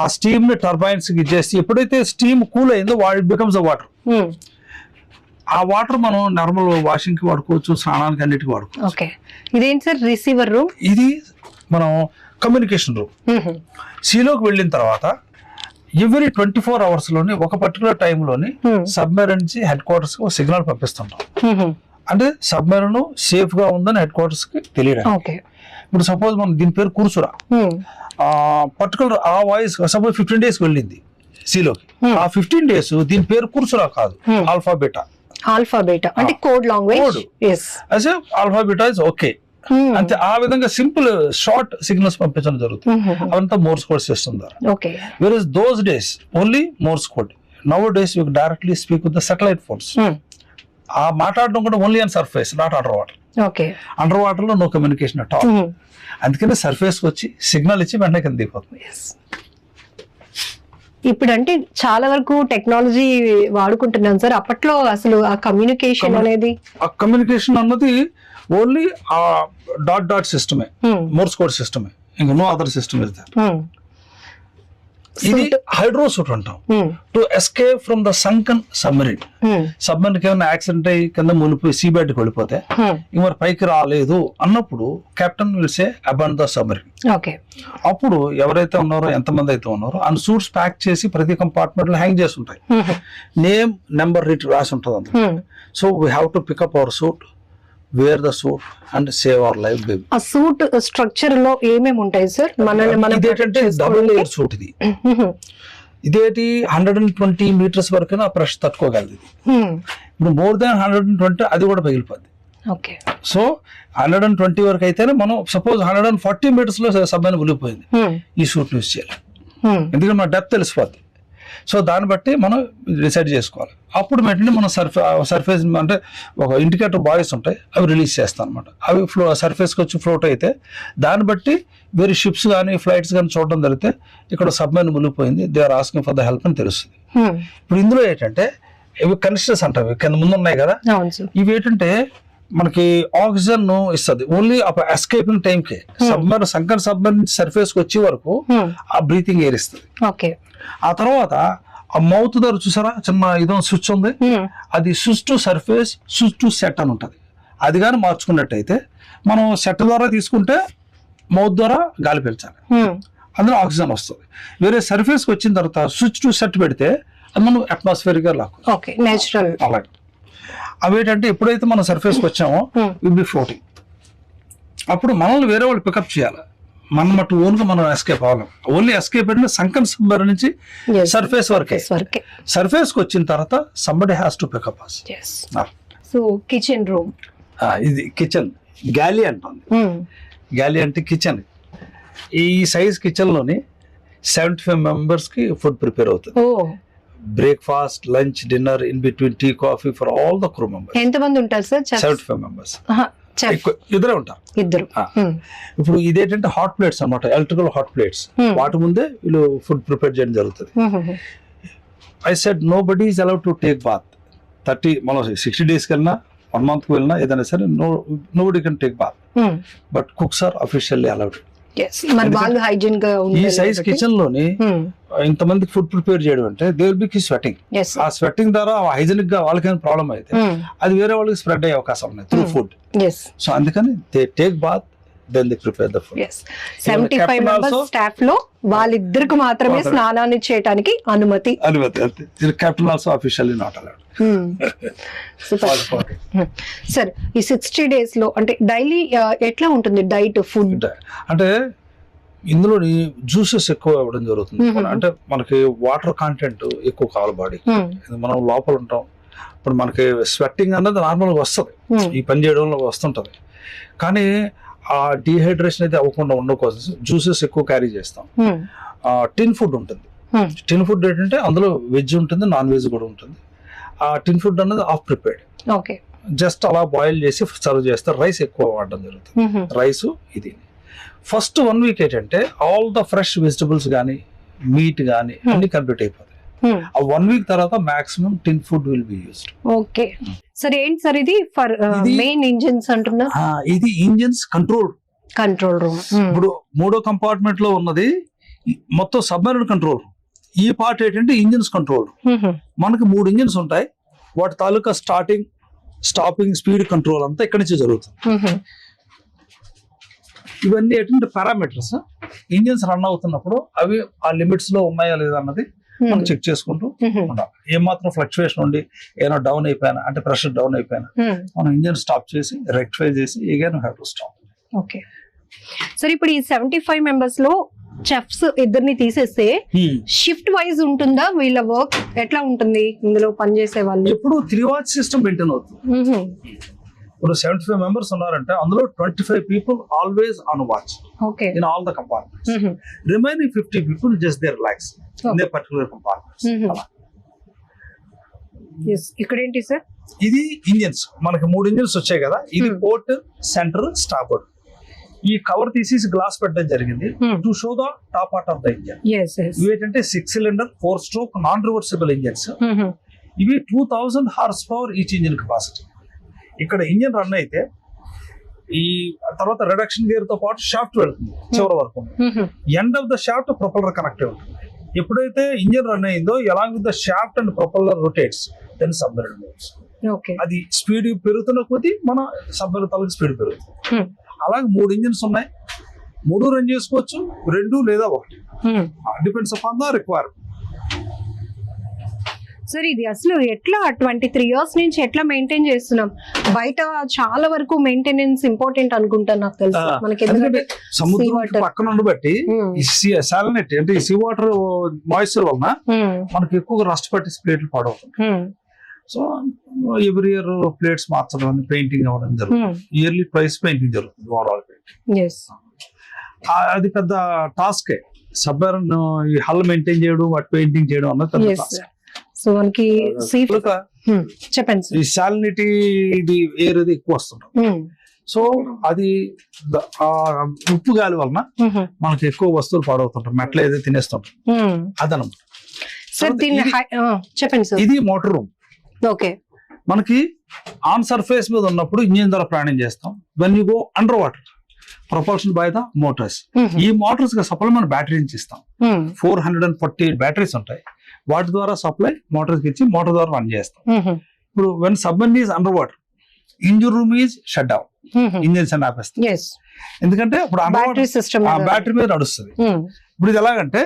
ఆ స్టీమ్ ని టర్బైన్స్ కి ఇచ్చేసి ఎప్పుడైతే స్టీమ్ కూల్ అయిందో ఇట్ బికమ్స్ అ వాటర్. ఆ వాటర్ మనం నార్మల్ వాషింగ్ కి వాడుకోవచ్చు, స్నానానికి అన్నిటికీ వాడుకోవచ్చు. ఇదేంటి సార్ రిసీవర్ రూమ్? ఇది మనం కమ్యూనికేషన్ రూమ్. సీలోకి వెళ్ళిన తర్వాత ఎవ్రీ 24 hours లోని ఒక పర్టికులర్ టైంలోని సబ్మెరైన్ నుంచి హెడ్ క్వార్టర్స్ కి సిగ్నల్ పంపిస్తుంటాం. అంటే సబ్మెరైన్ సేఫ్ గా ఉందని హెడ్ క్వార్టర్స్ కి తెలియడానికి. ఇప్పుడు సపోజ్ మనం దీని పేరు కుర్సురా, పర్టికులర్ ఆ వాయిస్ సపోజ్ 15 days వెళ్ళింది సీలోకి, ఆ 15 days దీని పేరు కుర్సురా కాదు, ఆల్ఫాబెటా. ఆల్ఫాబెటా అంటే code language. Alpha beta is okay అంతే. ఆ విధంగా సింపుల్ షార్ట్ సిగ్నల్స్ పంపించడం జరుగుతుంది. అవంతా మోర్స్ కోడ్ సిస్టమ్ ద్వారా. Where those days only Morse code. Nowadays you directly speak with the satellite phones. ఆ మాట్లాడడం కూడా only on surface, not under water. Under water లో నో కమ్యూనికేషన్ అట్ ఆల్. అందుకని surface వచ్చి signal ఇచ్చి వెంటనే కింద దిగిపోతుంది. ఇప్పుడు అంటే చాలా వరకు టెక్నాలజీ వాడుకుంటున్నాం సార్. అప్పట్లో అసలు ఆ కమ్యూనికేషన్ అనేది, ఆ కమ్యూనికేషన్ అన్నది ఓన్లీ ఆ డాట్ సిస్టమే, మోర్స్ కోడ్ సిస్టమే, ఇంకా no other system is there. ఇది హైడ్రో సూట్ అంటాం. To escape from the sunken submarine. Submarine కి ఏమైనా యాక్సిడెంట్ అయ్యి కింద మునిపోయి సీ బెడ్ కి వెళ్ళిపోతే మరి పైకి రాలేదు అన్నప్పుడు captain will say abandon the submarine. అప్పుడు ఎవరైతే ఉన్నారో, ఎంతమంది అయితే ఉన్నారో ఆ సూట్స్ ప్యాక్ చేసి ప్రతి కంపార్ట్మెంట్ లో హ్యాంగ్ చేసి ఉంటాయి. నేమ్, నెంబర్ రాసి ఉంటుంది అందులో. So we have to pick up our suit, wear the suit and save our life baby. ఆ సూట్ స్ట్రక్చర్ లో ఏమేమి ఉంటాయి సార్? ఇదేంటంటే డబుల్ లేయర్ సూట్ ఇది. ఇదేంటి 120 meters వరకు ఆ ప్రెషర్ తట్టుకోగలదు. ఇప్పుడు మోర్ దాన్ 120 అది కూడా పగిలిపోద్ది. సో 120 వరకు అయితేనే మనం సపోజ్ 140 meters లో సబ్మెరైన్ మునిగిపోయింది, ఈ సూట్ యూజ్ చేయాలి. ఎందుకంటే మన డెప్త్ తెలిసిపోద్ది. సో దాన్ని బట్టి మనం డిసైడ్ చేసుకోవాలి. అప్పుడు వెంటనే మనం సర్ఫేస్ అంటే ఒక ఇండికేటర్ బాయ్స్ ఉంటాయి, అవి రిలీజ్ చేస్తాం అనమాట. అవి సర్ఫేస్కి వచ్చి ఫ్లోట్ అయితే దాన్ని బట్టి వేరే షిప్స్ కానీ ఫ్లైట్స్ కానీ చూడడం జరిగితే ఇక్కడ సబ్మెరైన్ మునిగిపోయింది, they are asking for the help అని తెలుస్తుంది. ఇప్పుడు ఇందులో ఏంటంటే ఇవి కనిస్టర్స్ అంటారు, కింద ముందు ఉన్నాయి కదా, ఇవి ఏంటంటే మనకి ఆక్సిజన్ ఇస్తుంది ఓన్లీ ఎస్కేపింగ్ టైం కి. సంకర్ సబ్మెరైన్ సర్ఫేస్ కి వచ్చే వరకు ఆ బ్రీతింగ్ ఎయిర్ ఇస్తుంది. ఆ తర్వాత ఆ మౌత్ ద్వారా చూసారా చిన్న ఇదో స్విచ్ ఉంది, అది switch to surface, switch to set అని ఉంటుంది. అది కానీ మార్చుకున్నట్టయితే మనం సెట్ ద్వారా తీసుకుంటే మౌత్ ద్వారా గాలి పీల్చాలి, అందులో ఆక్సిజన్ వస్తుంది. వేరే సర్ఫేస్ కి వచ్చిన తర్వాత స్విచ్ టు సెట్ పెడితే అది మనం అట్మాస్ఫియర్ గా లాక్కుంటాం. అలాగే అవి ఏంటంటే ఎప్పుడైతే మనం సర్ఫేస్కి వచ్చామో విల్ బి ఫ్లోటింగ్. అప్పుడు మనల్ని వేరే వాళ్ళు పికప్ చేయాలి, మనం మటు ఓన్గా మనం ఎస్కేప్ అవ్వాలి. ఓన్లీ ఎస్కేప్ అంటే సంకన్ సబ్మెరైన్ నుంచి సర్ఫేస్ వరకే. సర్ఫేస్ కి వచ్చిన తర్వాత somebody has to pick up us. So kitchen room, ఇది కిచెన్ గ్యాలీ అంటుంది. గ్యాలీ అంటే కిచెన్. ఈ సైజ్ కిచెన్ లోని 75 members కి ఫుడ్ ప్రిపేర్ అవుతుంది. Breakfast, lunch, dinner, in between tea, coffee for all the crew members. ఎంతమంది ఉంటారు సార్? 75 members. ఇద్దరే ఉంటారు. ఇప్పుడు ఇదేంటంటే హాట్ ప్లేట్స్ అన్నమాట, ఎలక్ట్రికల్ హాట్ ప్లేట్స్. వాటి ముందే వీళ్ళు ఫుడ్ ప్రిపేర్ చేయడం జరుగుతుంది. I said nobody is allowed to take bath. 30 మనం 60 days కి వెళ్ళినా 1 month కి వెళ్ళినా ఏదైనా సరే nobody can take bath, but cooks are officially allowed. ఈ సైజ్ కిచెన్ లోని ఇంతమందికి ఫుడ్ ప్రిపేర్ చేయడం అంటే దే విల్ బి స్వెటింగ్. ఆ స్వెటింగ్ ద్వారా హైజెనిక్ గా వాళ్ళకైనా ప్రాబ్లం అయితే అది వేరే వాళ్ళకి స్ప్రెడ్ అయ్యే అవకాశం ఉన్నాయి త్రూ ఫుడ్. సో అందుకని they take bath, then they prepare the food. 75 members staff లో వాళ్ళిద్దరికి మాత్రమే స్నానాన్ని చేయడానికి అనుమతి. Captain also officially not allowed. Sir ఈ 60 days లో అంటే డైలీ ఎట్లా ఉంటుంది డైట్, ఫుడ్? అంటే ఇందులో జ్యూసెస్ ఎక్కువ ఇవ్వడం జరుగుతుంది. అంటే మనకి వాటర్ కంటెంట్ ఎక్కువ కావాలి బాడీ. మనం లోపల ఉంటాం, ఇప్పుడు మనకి స్వెట్టింగ్ అన్నది నార్మల్ గా వస్తుంది, ఈ పని చేయడంలో వస్తుంటది. కానీ ఆ డీహైడ్రేషన్ అయితే అవ్వకుండా ఉండడం కోసం జ్యూసెస్ ఎక్కువ క్యారీ చేస్తాం. టిన్ ఫుడ్ ఉంటుంది. టిన్ ఫుడ్ ఏంటంటే అందులో వెజ్ ఉంటుంది, నాన్ వెజ్ కూడా ఉంటుంది. ఆ టిన్ ఫుడ్ అనేది ఆఫ్ ప్రిపేర్డ్, ఓకే, జస్ట్ అలా బాయిల్ చేసి సర్వ్ చేస్తారు. రైస్ ఎక్కువ వాడడం జరుగుతుంది. రైస్ ఇది ఫస్ట్ 1 వీక్ ఏంటంటే ఆల్ ద ఫ్రెష్ వెజిటబుల్స్ కానీ మీట్ కానీ అన్ని కంప్లీట్ అయిపోతాయి. ఆ 1 వీక్ తర్వాత maximum tin food will be used. Okay sir, ఏంటి సార్ ఇది ఫర్ మెయిన్ ఇంజిన్స్ అంటున్నా? ఇది ఇంజిన్స్ కంట్రోల్ రూమ్. ఇప్పుడు 3వ కంపార్ట్మెంట్ లో ఉన్నది మొత్తం సబ్మెరైన్ కంట్రోల్. ఈ పార్ట్ ఏంటంటే ఇంజిన్స్ కంట్రోల్. మనకి 3 ఇంజిన్స్ ఉంటాయి. వాటి తాలూకా స్టార్టింగ్, స్టాపింగ్, స్పీడ్ కంట్రోల్ అంతా ఇక్కడి నుంచి జరుగుతుంది. ఇవన్నీ ఏంటంటే పారామీటర్స్. ఇంజిన్స్ రన్ అవుతున్నప్పుడు అవి ఆ లిమిట్స్ లో ఉన్నాయా లేదా అన్నది మనం చెక్ చేసుకుంటూ ఉండాలి. ఏమాత్రం ఫ్లక్చువేషన్ ఉండి ఏమైనా డౌన్ అయిపోయినా, అంటే ప్రెషర్ డౌన్ అయిపోయినా మనం ఇంజిన్ స్టాప్ చేసి రెక్టిఫై చేసి again have to stop. Okay sir, ఇప్పుడు ఈ 75 మెంబర్స్ లో చెఫ్స్ ఇద్దరిని తీసేస్తే షిఫ్ట్ వైజ్ ఉంటుందా? వీళ్ళ వర్క్ ఎట్లా ఉంటుంది ఇందులో పనిచేసే వాళ్ళు? ఎప్పుడు 3 వాచ్ సిస్టమ్ మెయింటైన్ అవుతుంది. ఇప్పుడు 75 మెంబర్స్ ఉన్నారంటే అందులో 25 people always on watch in all the compartments. Remaining 50 people just they relax in they particular compartments. ఇక్కడ ఏంటి సార్? ఇది ఇంజిన్స్. మనకి 3 ఇంజిన్స్ వచ్చాయి కదా. ఇది పోర్ట్, సెంటర్, స్టార్బోర్డ్. ఈ కవర్ తీసేసి గ్లాస్ పెట్టడం జరిగింది to show the top part of the engine. ఇవి ఏంటంటే 6 cylinder 4 stroke non reversible engines. ఇవి 2000 horse power each engine capacity. ఇక్కడ ఇంజిన్ రన్ అయితే ఈ తర్వాత రిడక్షన్ గేర్ తో పాటు షాఫ్ట్ వెళ్తుంది చివరి వరకు. End of the shaft propeller connect ఉంటుంది. ఎప్పుడైతే ఇంజిన్ రన్ అయిందో along with the shaft and propeller rotates, then submarine moves. అది స్పీడ్ పెరుగుతున్న కొద్దీ మన సబ్మెరైన్ తాలూకు స్పీడ్ పెరుగుతుంది. అలాగే 3 ఇంజిన్స్ ఉన్నాయి. 3 రన్ చేసుకోవచ్చు, 2 లేదా 1, depends upon the requirement. Sir, ఇది అసలు ఎట్లా 23 years నుంచి ఎట్లా మెయింటైన్ చేస్తున్నాం? బయట చాలా వరకు మెయింటెనెన్స్ ఇంపార్టెంట్ అనుకుంటాను, నాకు తెలుసు. మనకి ఎందుకంటే సముద్రం పక్కన ఉండబట్టి సాలినిటీ అంటే ఈ సీ వాటర్ మాయిశ్చర్ వలన మనకి ఎక్కువ రస్ట్ పట్టి ప్లేట్లు పాడవుతుంది. సో ఎవ్రీ ఇయర్ ప్లేట్స్ మార్చడం, పెయింటింగ్ అవ్వడం జరుగుతుంది. ఇయర్లీ ప్రైస్ పెయింటింగ్ జరుగుతుంది. ఓవరాల్ పెయింటింగ్ అది పెద్ద టాస్కే. సబ్మెరైన్ ఈ హల్ మెయింటైన్ చేయడం, వాటి పెయింటింగ్ చేయడం అన్నది పెద్ద టాస్క్. సో మనకి చెప్పండి, ఈ సాలినిటీ ఇది ఎయిర్ అది ఎక్కువ వస్తుంటాం. సో అది ఉప్పు గాలి వలన మనకి ఎక్కువ వస్తువులు పాడవుతుంటాం, మెట్లు ఏదైతే తినేస్తుంటాం అదనమాట. చెప్పండి సార్. ఇది మోటార్ రూమ్. ఓకే, మనకి ఆన్ సర్ఫేస్ మీద ఉన్నప్పుడు ఇంజిన్ ద్వారా ప్రయాణం చేస్తాం. When you go under water, propulsion by the Motors. ఈ మోటార్స్ కి సప్లై మనం బ్యాటరీ నుంచి ఇస్తాం. 448 బ్యాటరీస్ ఉంటాయి. వాటి ద్వారా సప్లై మోటార్స్ కి ఇచ్చి మోటార్ ద్వారా రన్ చేస్తాం. ఇప్పుడు when submarine is under water, engine room is shut down, engines అని ఆపేస్తాం. ఎందుకంటే ఇప్పుడు బ్యాటరీ మీద నడుస్తుంది. ఇప్పుడు ఇది ఎలాగంటే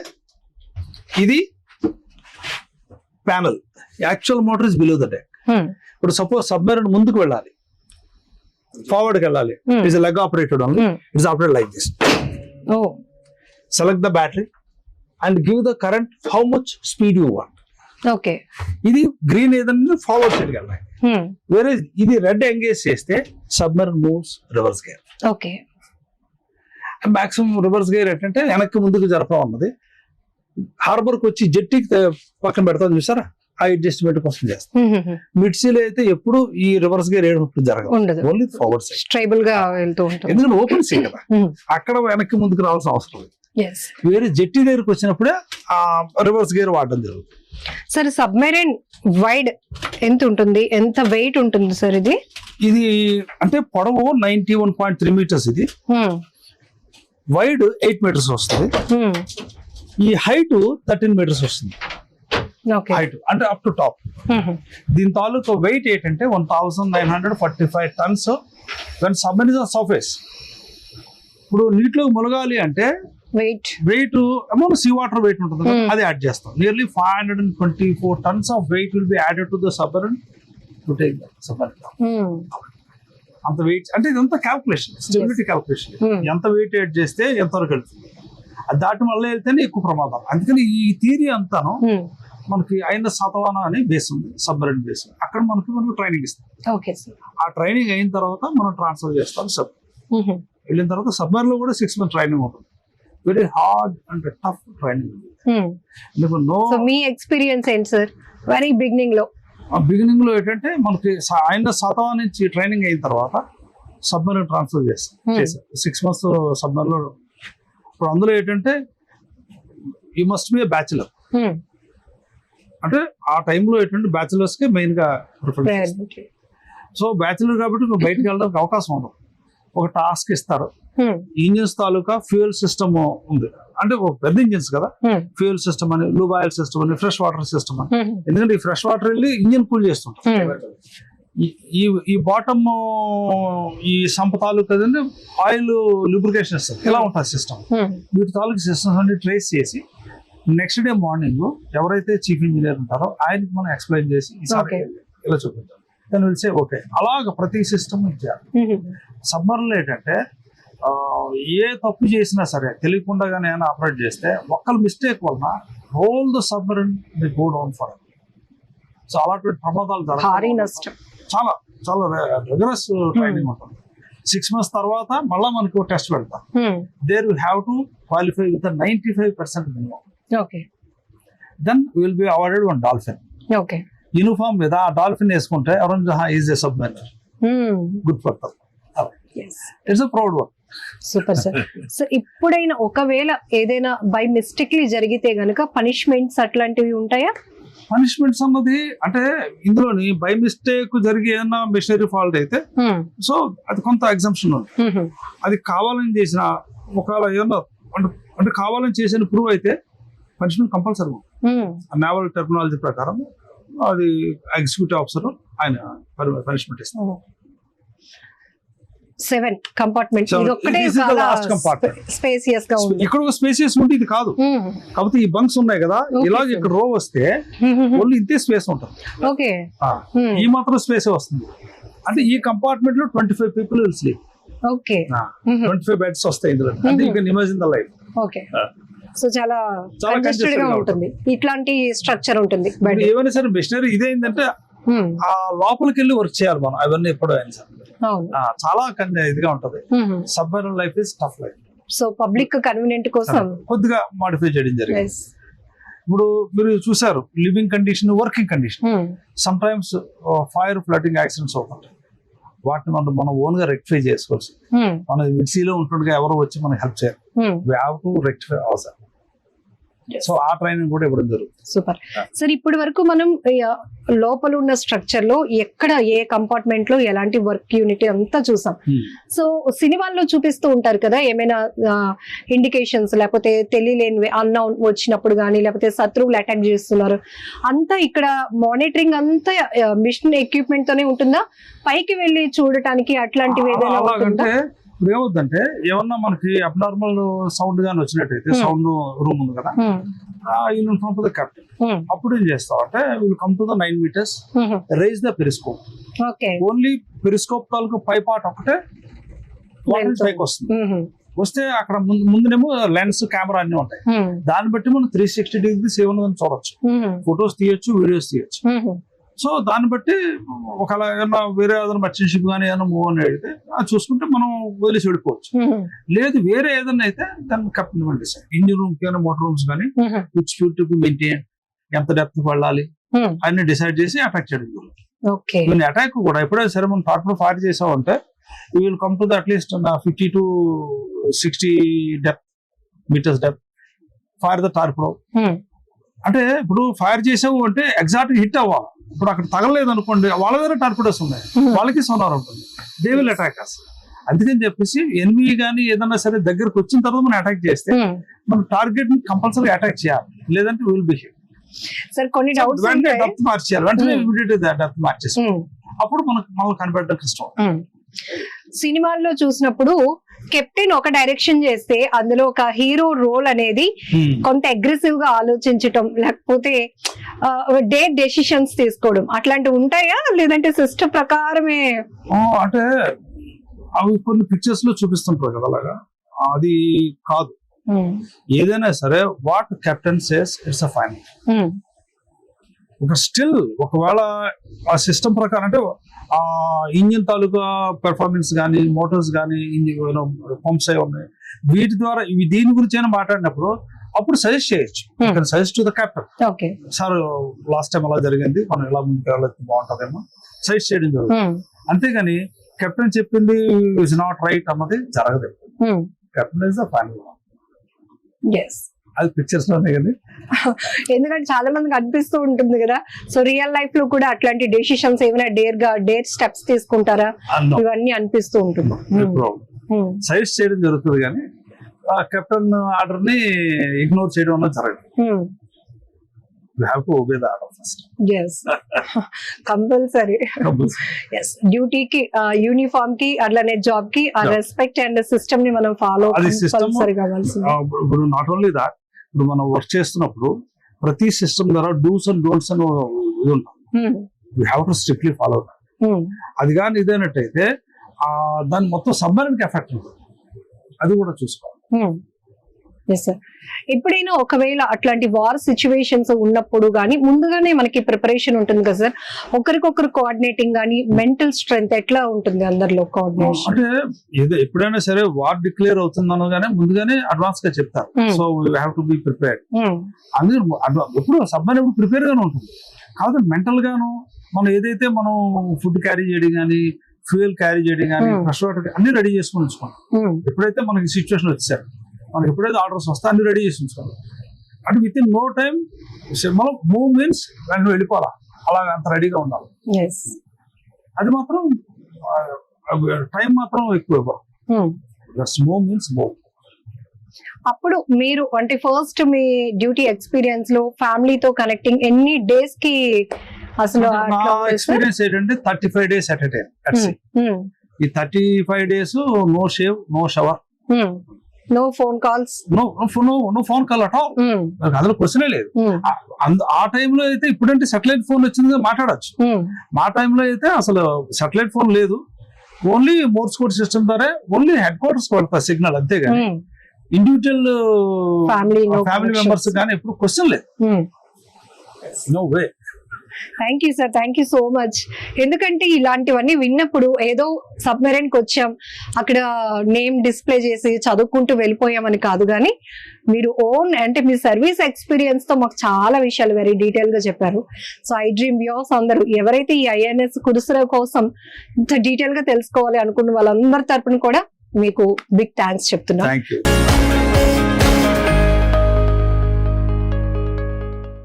ఇది panel, actual motor is below the deck. ఇప్పుడు సపోజ్ సబ్మెరైన్ ముందుకు వెళ్ళాలి, ఫార్వర్డ్ కి వెళ్ళాలి, it's leg operated only. It's operated like this. Select the battery and give the current how much speed you want. Okay, ఇది green ఏదైనా forward side కి వెళ్ళాలి. వేరే ఇది రెడ్ ఎంగేజ్ చేస్తే submarine moves reverse gear. Okay, maximum reverse gear ఏంటంటే వెనక్కి ముందుకు జరపడం అన్నది. హార్బర్ కి వచ్చి జెట్టీకి పక్కన పెడతాం చూసారా, ఆ అడ్జస్ట్మెంట్ కోసం చేస్తాం. మిడ్సీలో అయితే ఎప్పుడు ఈ రివర్స్ గేర్ జరగదు, ఓన్లీ ఫార్వర్డ్ సైడ్ స్టేబుల్ గా వెళ్తూ ఉంటుంది. ఎందుకంటే ఓపెన్ సీ కదా, అక్కడ వెనక్కి ముందుకు రావాల్సిన అవసరం లేదు. వేరే జెట్టి దగ్గరకు వచ్చినప్పుడే ఆ రివర్స్ గేర్ వాడడం జరుగుతుంది. సార్, సబ్మెరైన్ వైడ్ ఎంత ఉంటుంది, ఎంత వెయిట్ ఉంటుంది సార్? ఇది అంటే పొడవు 91.3 meters, ఇది వైడ్ 8 meters వస్తుంది. ఈ హైట్ 13 meters వస్తుంది. హైట్ అంటే అప్ టు టాప్. దీని తాలూకు వెయిట్ ఏంటంటే 1945 tons when submarine on surface. ఇప్పుడు నీటిలో మునగాలి అంటే weight amount sea water weight ఉంటుంది కదా, అది యాడ్ చేస్తాం. Nearly 524 tons of weight will be added to the submarine to take the submarine. అంత వెయిట్ అంటే ఇదంతా క్యాల్కులేషన్, స్టెబిలిటీ క్యాల్కులేషన్. ఎంత వెయిట్ యాడ్ చేస్తే ఎంతవరకు వెళ్తుంది, అది దాటి మళ్ళీ వెళ్తేనే ఎక్కువ ప్రమాదం. అందుకని ఈ థియరీ అంతాను మనకి అయిన సతవాన అని బేస్ ఉంది, సబ్మరీన్ బేస్. అక్కడ మనకు ట్రైనింగ్ ఇస్తాం. Okay sir. ఆ ట్రైనింగ్ అయిన తర్వాత మనం ట్రాన్స్ఫర్ చేస్తాం సబ్. వెళ్ళిన తర్వాత సబ్మరీన్ లో కూడా 6 months ట్రైనింగ్ ఉంటుంది. Very hard and tough training. So me experience ఏంటి సార్ వెరీ బిగినింగ్ లో? బిగినింగ్ లో ఏంటంటే మనకి ఆయన సతవా నుంచి ట్రైనింగ్ అయిన తర్వాత సబ్మరీన్ ట్రాన్స్ఫర్ చేస్తాం. 6 months సబ్మరీన్ లో. ఇప్పుడు అందులో ఏంటంటే యూ మస్ట్ బి బ్యాచులర్. అంటే ఆ టైంలో ఏంటంటే బ్యాచులర్స్ కి మెయిన్ గా ప్రిఫరెన్స్. సో బ్యాచులర్ కాబట్టి నువ్వు బయటకు వెళ్ళడానికి అవకాశం ఉండదు. ఒక టాస్క్ ఇస్తారు. ఇంజిన్స్ తాలూకా ఫ్యూయల్ సిస్టమ్ ఉంది. అంటే ఒక పెద్ద ఇంజిన్స్ కదా, ఫ్యూయల్ సిస్టమ్ అని, లూబ్ ఆయిల్ సిస్టమ్ అని, ఫ్రెష్ వాటర్ సిస్టమ్ అని. ఎందుకంటే ఈ ఫ్రెష్ వాటర్ వెళ్ళి ఇంజిన్ కూల్ చేస్తుంటారు. ఈ బాటమ్ ఈ సంప తాలూకా ఆయిల్ లూబ్రికేషన్ ఇస్తుంది. ఇలా ఉంటుంది సిస్టమ్. వీటి తాలూకా సిస్టమ్స్ అన్ని ట్రేస్ చేసి నెక్స్ట్ డే మార్నింగ్ ఎవరైతే చీఫ్ ఇంజనీర్ ఉంటారో ఆయనకి మనం ఎక్స్ప్లెయిన్ చేసి ఈసారి ఇలా చూపించాలి. దాన్ని విలిసే ఓకే. అలాగ ప్రతి సిస్టమ్ ఇచ్చారు. సబ్మరీన్ ఏంటంటే ఏ తప్పు చేసినా సరే తెలియకుండానే ఆపరేట్ చేస్తే ఒక్కరి మిస్టేక్ వలన whole the submarine may go down for. So అలాంటి ప్రమాదాలు జరగదు. చాలా చాలా రిగరస్ ట్రైనింగ్ ఉంటుంది. 6 months తర్వాత మళ్ళీ మనకు టెస్ట్ పెడతాం. There we have to qualify with 95% minimum. Then will be awarded 1 dolphin. Uniform మీద ఆ డాల్ఫిన్ వేసుకుంటే ఎవరైనా is a submariner, good for them. It's a proud one. Super sir. So ఇప్పుడైనా ఒకవేళ ఏదైనా బై మిస్టేక్లీ జరిగితే గనుక పనిష్మెంట్స్ అట్లాంటివి ఉంటాయా? పనిష్మెంట్స్ అన్నది అంటే ఇందులోని బై మిస్టేక్ జరిగి ఏదైనా మెషినరీ ఫాల్ట్ అయితే సో అది కొంత ఎగ్జంప్షన్ ఉంది. అది కావాలని చేసిన ఒకవేళ ఏదన్నా అంటే కావాలని చేసిన ప్రూవ్ అయితే పనిష్మెంట్ కంపల్సరీ. నేవల్ టెర్మినాలజీ ప్రకారం అది ఎగ్జిక్యూటివ్ ఆఫీసర్ ఆయన పనిష్మెంట్ ఇస్తారు. 7 compartments. స్పేసియస్ గా ఉంది. ఇక్కడ స్పేసియస్ ఉంటే ఇది కాదు. కాకపోతే ఈ బంక్స్ ఉన్నాయి కదా, ఇలాగ ఇక్కడ రో వస్తే ఓన్లీ ఇంతే స్పేస్ ఉంటుంది. ఓకే, ఈ మాత్రం స్పేస్ వస్తుంది. అంటే ఈ కంపార్ట్మెంట్ లో 25 people will sleep. Okay, 25 beds వస్తాయి ఇందులో. అంటే you can imagine the life. Okay. So చాలా కంజెస్టెడ్ గా ఉంటుంది. ఇట్లాంటి స్ట్రక్చర్ ఉంటుంది. ఏమైనా సరే మెషినరీ ఇదేంటంటే ఆ లోపలికి వెళ్ళి వర్క్ చేయాలి మనం. అవన్నీ ఎప్పుడో అయినా సరే చాలా ఇదిగా ఉంటది. Submarine life is tough life. So public convenient కోసం కొద్దిగా మాడిఫై చేయడం జరిగింది. ఇప్పుడు మీరు చూసారు living condition, working condition. Some times fire, flooding accidents అవుతుంటాయి. వాటిని మనం ఓన్ గా రెక్టిఫై చేసుకోవచ్చు. మన మిక్సీలో ఉంటుండగా ఎవరో వచ్చి మనకి హెల్ప్ చేయాలి. వి హావ్ టు రెక్టిఫై అవసరం. సో ఆ ట్రైనింగ్ కూడా ఇవ్వడం జరుగుతుంది. Super sir. ఇప్పటి వరకు మనం లోపల ఉన్న స్ట్రక్చర్ లో ఎక్కడ ఏ కంపార్ట్మెంట్ లో ఎలాంటి వర్క్ యూనిట్ అంతా చూసాం. సో సినిమాల్లో చూపిస్తూ ఉంటారు కదా ఏమైనా ఇండికేషన్స్, లేకపోతే తెలియలేనివి అన్నౌన్ వచ్చినప్పుడు కానీ, లేకపోతే శత్రువులు అటాక్ చేస్తున్నారు, అంతా ఇక్కడ మానిటరింగ్ అంతా మిషన్ ఎక్విప్మెంట్ తోనే ఉంటుందా? పైకి వెళ్ళి చూడటానికి అట్లాంటివి ఏదైనా ఉంటుందా? ఇప్పుడు ఏమవుతుందంటే ఏమన్నా మనకి అబ్నార్మల్ సౌండ్ గానీ వచ్చినట్టయితే, సౌండ్ రూమ్ ఉంది కదా, యూనిఫామ్ ద కెప్టెన్ అప్పుడు ఏం చేస్తాం అంటే will come to the 9 meters, raise the periscope. Only periscope తాలూకు పై పార్ట్ ఒకటే పైకి వస్తుంది. వస్తే అక్కడ ముందునేమో లెన్స్, కెమెరా అన్ని ఉంటాయి. దాన్ని బట్టి మనం 360 degrees ఏమన్నా చూడొచ్చు, ఫొటోస్ తీయొచ్చు, వీడియోస్ తీయొచ్చు. సో దాన్ని బట్టి ఒకవేళ ఏమన్నా వేరే ఏదైనా మర్చెంట్ షిప్ కానీ ఏదైనా మూవ్ అని అయితే అది చూసుకుంటే మనం వదిలేసి వెళ్ళిపోవచ్చు. లేదు వేరే ఏదైనా అయితే దాన్ని కెప్టెన్ పంపిస్తాం. ఇంజిన్ రూమ్ కానీ, మోటార్ రూమ్స్ కానీ, which fuel to be maintain, ఎంత డెప్త్ వెళ్ళాలి అన్ని డిసైడ్ చేసి అటాక్ చేయడం జరుగుతుంది. అటాక్ కూడా ఎప్పుడైనా సరే మనం టార్పడో ఫైర్ చేసామంటే you will come to the at least 50 to 60 meters depth fire the torpedo. అంటే ఇప్పుడు ఫైర్ చేసావు అంటే ఎగ్జాక్ట్ హిట్ అవ్వాలి. ఇప్పుడు అక్కడ తగలలేదు అనుకోండి, వాళ్ళ దగ్గర టార్పిడోస్ ఉన్నాయి, వాళ్ళకి సోనార్ ఉంటుంది, దే విల్ అటాక్ అస్. అందుకని చెప్పేసి ఎనిమి కానీ ఏదన్నా సరే దగ్గరకు వచ్చిన తర్వాత మనం అటాక్ చేస్తే మనం టార్గెట్ ని కంపల్సరీ అటాక్ చేయాలి, లేదంటే విల్ బి హిట్. వెంటనే డెప్త్ మార్చేయాలి, వెంటనే డెప్త్ మార్చేసి అప్పుడు మనకు మళ్ళీ కనిపెట్టడం కష్టం. సినిమాల్లో చూసినప్పుడు కెప్టెన్ ఒక డైరెక్షన్ చేస్తే అందులో ఒక హీరో రోల్ అనేది కొంత అగ్రెసివ్ గా ఆలోచించటం, లేకపోతే డేట్ డెసిషన్స్ తీసుకోవడం అట్లాంటివి ఉంటాయా, లేదంటే సిస్టమ్ ప్రకారమే? అంటే అవి కొన్ని పిక్చర్స్ లో చూపిస్తుంటారు కదా, అలాగా అది కాదు. ఏదైనా సరే what captain says it's a final. ఒక స్టిల్ ఒకవేళ ఆ సిస్టమ్ ప్రకారం అంటే ఆ ఇంజిన్ తాలూకా పెర్ఫార్మెన్స్ కానీ మోటార్స్ కానీ పంప్స్ అయి ఉన్నాయి, వీటి ద్వారా ఇవి దీని గురించి అయినా మాట్లాడినప్పుడు అప్పుడు సజెస్ట్ చేయొచ్చు, suggest to the captain. Okay sir last time అలా జరిగింది, మనం ఎలా ముందుకు వెళ్ళచ్చు బాగుంటుందేమో సజెస్ట్ చేయడం జరుగుతుంది. అంతేగాని కెప్టెన్ చెప్పింది ఇస్ నాట్ రైట్ అన్నది జరగదు. Captain is the final. Yes, అది పిక్చర్స్ లోనే కదా. ఎందుకంటే చాలా మందికి అనిపిస్తూ ఉంటుంది కదా, సో రియల్ లైఫ్ లో కూడా అట్లాంటి డెసిషన్స్ ఏమైనా డేర్ స్టెప్స్ తీసుకుంటారా ఇవన్నీ అనిపిస్తూ ఉంటుంది. సజెస్ట్ చేయడం జరుగుతుంది కానీ ఆ కెప్టెన్ ఆర్డర్ ని ఇగ్నోర్ చేయడం వల్ల జరగదు. You have to obey the order first. Yes, compulsory. Yes, డ్యూటీకి యూనిఫామ్ కి అట్లానే జాబ్ కి ఆ రెస్పెక్ట్ అండ్ సిస్టమ్ ని మనం ఫాలో కంపల్సరీ కావాల్సింది. ఇప్పుడు నాట్ ఓన్లీ దాట్, ఇప్పుడు మనం వర్క్ చేస్తున్నప్పుడు ప్రతి సిస్టమ్ ద్వారా డూస్ అండ్ డోంట్స్ అని ఇది ఉంటాం. You have to strictly follow. అది కానీ ఇదేనట్టయితే దాని మొత్తం సబ్మరీన్ కి ఎఫెక్ట్ ఉంటుంది, అది కూడా చూసుకోవాలి. ఎస్ సార్, ఎప్పుడైనా ఒకవేళ అట్లాంటి వార్ సిచ్యువేషన్స్ ఉన్నప్పుడు గానీ ముందుగానే మనకి ప్రిపరేషన్ ఉంటుంది కదా సార్, ఒకరికొకరు కోఆర్డినేటింగ్ గానీ మెంటల్ స్ట్రెంగ్త్ ఎట్లా ఉంటుంది అందరిలో కోఆర్డినేషన్? అంటే ఎప్పుడైనా సరే వార్ డిక్లేర్ అవుతుందనగానే ముందుగానే అడ్వాన్స్ గా చెప్తారు. So we have to be prepared. అందుకే ఎప్పుడు సబ్మరీన్ ఎప్పుడు ప్రిపేర్ గానే ఉంటుంది. కాదు మెంటల్ గాను మనం ఏదైతే మనం ఫుడ్ క్యారీ చేయడం కానీ ఫ్యూయల్ క్యారీ చేయడం కానీ ఫ్రెష్ వాటర్ అన్ని రెడీ చేసుకుని ఉంచుకోండి. ఎప్పుడైతే మనకి సిచ్యువేషన్ వచ్చారు, మనకి ఎప్పుడైతే ఆర్డర్స్ వస్తే అన్ని రెడీ చేసి ఉంచుకోవాలి. అంటే విత్ ఇన్ నో టైం మనం మూవ్ మీన్స్ వెంటనే వెళ్ళిపోవాలా, అలాగ అంత రెడీగా ఉండాలి. అది మాత్రం టైం మాత్రం ఎక్కువ మూవ్ మీన్స్ మూవ్. అప్పుడు మీరు అంటే ఫస్ట్ మీ డ్యూటీ ఎక్స్పీరియన్స్ లో ఫ్యామిలీతో కనెక్టింగ్ ఎన్ని డేస్ కి అసలు? నా ఎక్స్పీరియన్స్ ఏంటంటే 35 days at a time. ఈ 35 days no shave, no shower, no phone calls, no phone call at all. అందులో క్వశ్చనే లేదు. ఆ టైంలో అయితే ఇప్పుడంటే సెటిలైట్ ఫోన్ వచ్చింది మాట్లాడచ్చు. మా టైంలో అయితే అసలు సెటిలైట్ ఫోన్ లేదు, ఓన్లీ మోర్స్ కోడ్ సిస్టమ్ ద్వారా ఓన్లీ హెడ్ క్వార్టర్స్ పడతారు సిగ్నల్, అంతేగాని ఇండివిజువల్ ఫ్యామిలీ మెంబర్స్ కానీ ఎప్పుడు క్వశ్చన్ లేదు. No way. Thank you sir, thank you so much. ఎందుకంటే ఇలాంటివన్నీ విన్నప్పుడు ఏదో సబ్మెరైన్ కి వచ్చాం, అక్కడ నేమ్ డిస్ప్లే చేసి చదువుకుంటూ వెళ్ళిపోయామని కాదు, కానీ మీరు ఓన్ అంటే మీ సర్వీస్ ఎక్స్పీరియన్స్ తో మాకు చాలా విషయాలు వెరీ డీటెయిల్ గా చెప్పారు. సో ఐ డ్రీమ్ వ్యూవర్స్ అందరూ ఎవరైతే ఈ INS కుదుసర కోసం ఇంత డీటెయిల్ గా తెలుసుకోవాలి అనుకున్న వాళ్ళందరి తరపున కూడా మీకు బిగ్ థ్యాంక్స్ చెప్తున్నాను. Thank you.